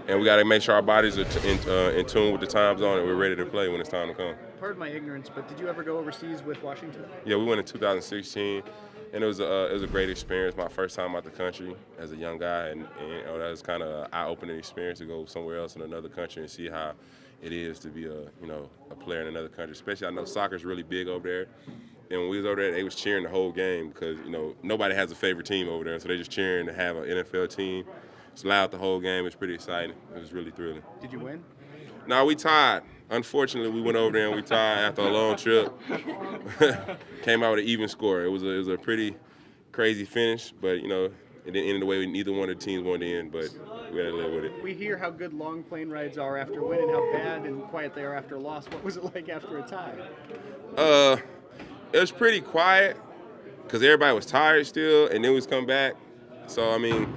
and we got to make sure our bodies are in tune with the time zone and we're ready to play when it's time to come. Pardon my ignorance, but did you ever go overseas with Washington? Yeah, we went in 2016, and it was a great experience. My first time out the country as a young guy, and that was kind of an eye-opening experience to go somewhere else in another country and see how it is to be a player in another country. Especially, I know soccer's really big over there. And when we was over there, they was cheering the whole game because nobody has a favorite team over there, so they just cheering to have an NFL team. It's loud the whole game. It's pretty exciting. It was really thrilling. Did you win? No, we tied. Unfortunately, we went over there and we tied after a long trip. Came out with an even score. It was a pretty crazy finish, but it didn't end the way neither one of the teams wanted to end. But we had to live with it. We hear how good long plane rides are after winning, how bad and quiet they are after a loss. What was it like after a tie? It was pretty quiet because everybody was tired still, and then we was come back. So I mean,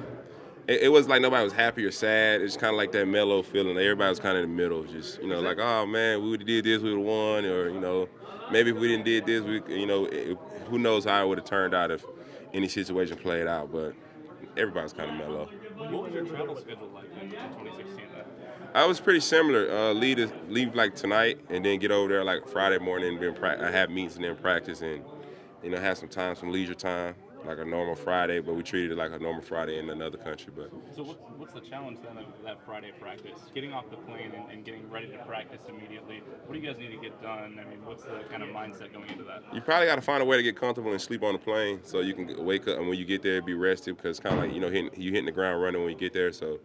it was like nobody was happy or sad. It's kind of like that mellow feeling. Everybody was kind of in the middle, just like, oh man, we would have did this, we would have won, or maybe if we didn't did this, who knows how it would have turned out if any situation played out. But everybody's kind of mellow. What was your travel schedule like in 2016? I was pretty similar. Leave like tonight, and then get over there like Friday morning, and then have meets and then practice, and have some leisure time, like a normal Friday. But we treated it like a normal Friday in another country. But so what's the challenge then of that Friday practice? Getting off the plane and getting ready to practice immediately. What do you guys need to get done? I mean, what's the kind of mindset going into that? You probably got to find a way to get comfortable and sleep on the plane so you can wake up, and when you get there, be rested, because it's kind of like you hitting the ground running when you get there. So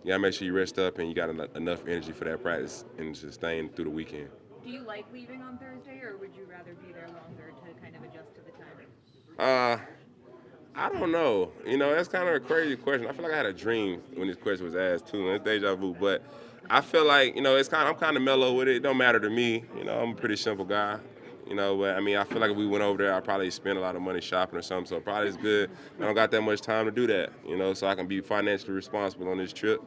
you gotta make sure you rest up and you got enough energy for that practice and sustain through the weekend. Do you like leaving on Thursday, or would you rather be there longer to kind of adjust to the time? I don't know. That's kind of a crazy question. I feel like I had a dream when this question was asked too, and it's deja vu. But I feel like I'm kind of mellow with it. It don't matter to me. I'm a pretty simple guy. But I mean, I feel like if we went over there, I'd probably spend a lot of money shopping or something. So probably it's good. I don't got that much time to do that. So I can be financially responsible on this trip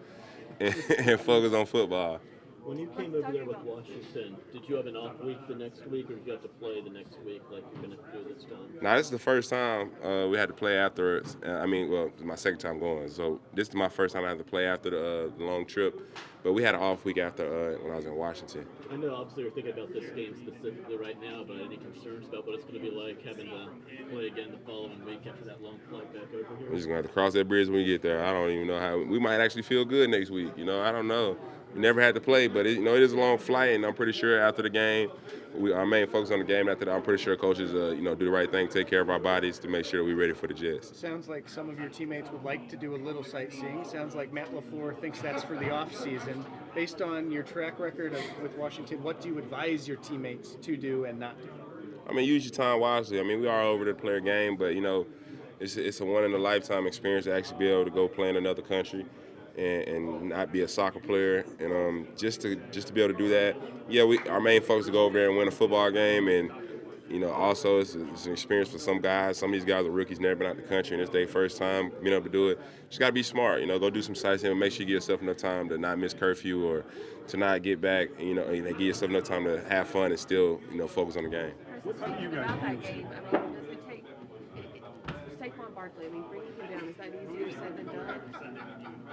and focus on football. When you came over there with Washington, did you have an off week the next week, or did you have to play the next week like you're going to do this time? Now, this is the first time we had to play afterwards. It's my second time going. So this is my first time I had to play after the long trip. But we had an off week after when I was in Washington. I know, obviously, you're thinking about this game specifically right now, but any concerns about what it's going to be like having to play again the following week after that long flight back over here? We're just going to have to cross that bridge when we get there. I don't even know how. We might actually feel good next week. I don't know. We never had to play, but it is a long flight, and I'm pretty sure after the game, our main focus on the game. After that, I'm pretty sure coaches, do the right thing, take care of our bodies to make sure we're ready for the Jets. Sounds like some of your teammates would like to do a little sightseeing. Sounds like Matt LaFleur thinks that's for the off season. Based on your track record with Washington, what do you advise your teammates to do and not do? I mean, use your time wisely. I mean, we are over to play a game, but it's a one-in-a-lifetime experience to actually be able to go play in another country and not be a soccer player, and just to be able to do that. Yeah, our main focus is to go over there and win a football game, and also it's an experience for some guys. Some of these guys are rookies, never been out the country, and it's their first time being able to do it. Just got to be smart, go do some sightseeing, and make sure you give yourself enough time to not miss curfew or to not get back, give yourself enough time to have fun and still, focus on the game. About that game, I mean, does it take Saquon Barkley? I mean, breaking him down, is that easier said than done?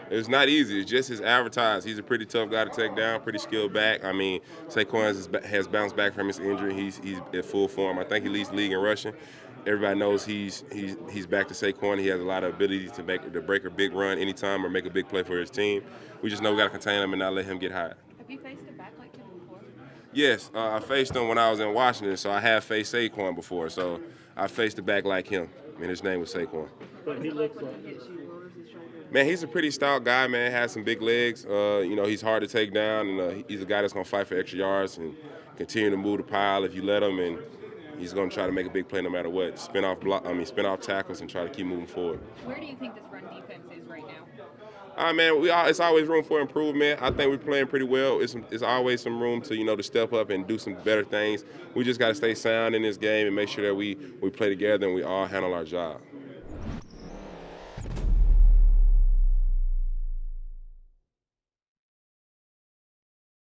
It's not easy. It's just as advertised. He's a pretty tough guy to take down, pretty skilled back. I mean, Saquon has bounced back from his injury. He's in full form. I think he leads the league in rushing. Everybody knows he's back to Saquon. He has a lot of ability to break a big run anytime or make a big play for his team. We just know we got to contain him and not let him get hot. Have you faced a back like him before? Yes, I faced him when I was in Washington, so I have faced Saquon before. So I faced a back like him, and his name was Saquon. But he looks like Man, he's a pretty stout guy, man. Has some big legs. He's hard to take down, and he's a guy that's going to fight for extra yards and continue to move the pile if you let him. And he's going to try to make a big play no matter what. Spin off tackles and try to keep moving forward. Where do you think this run defense is right now? It's always room for improvement. I think we're playing pretty well. It's always some room to to step up and do some better things. We just got to stay sound in this game and make sure that we play together and we all handle our job.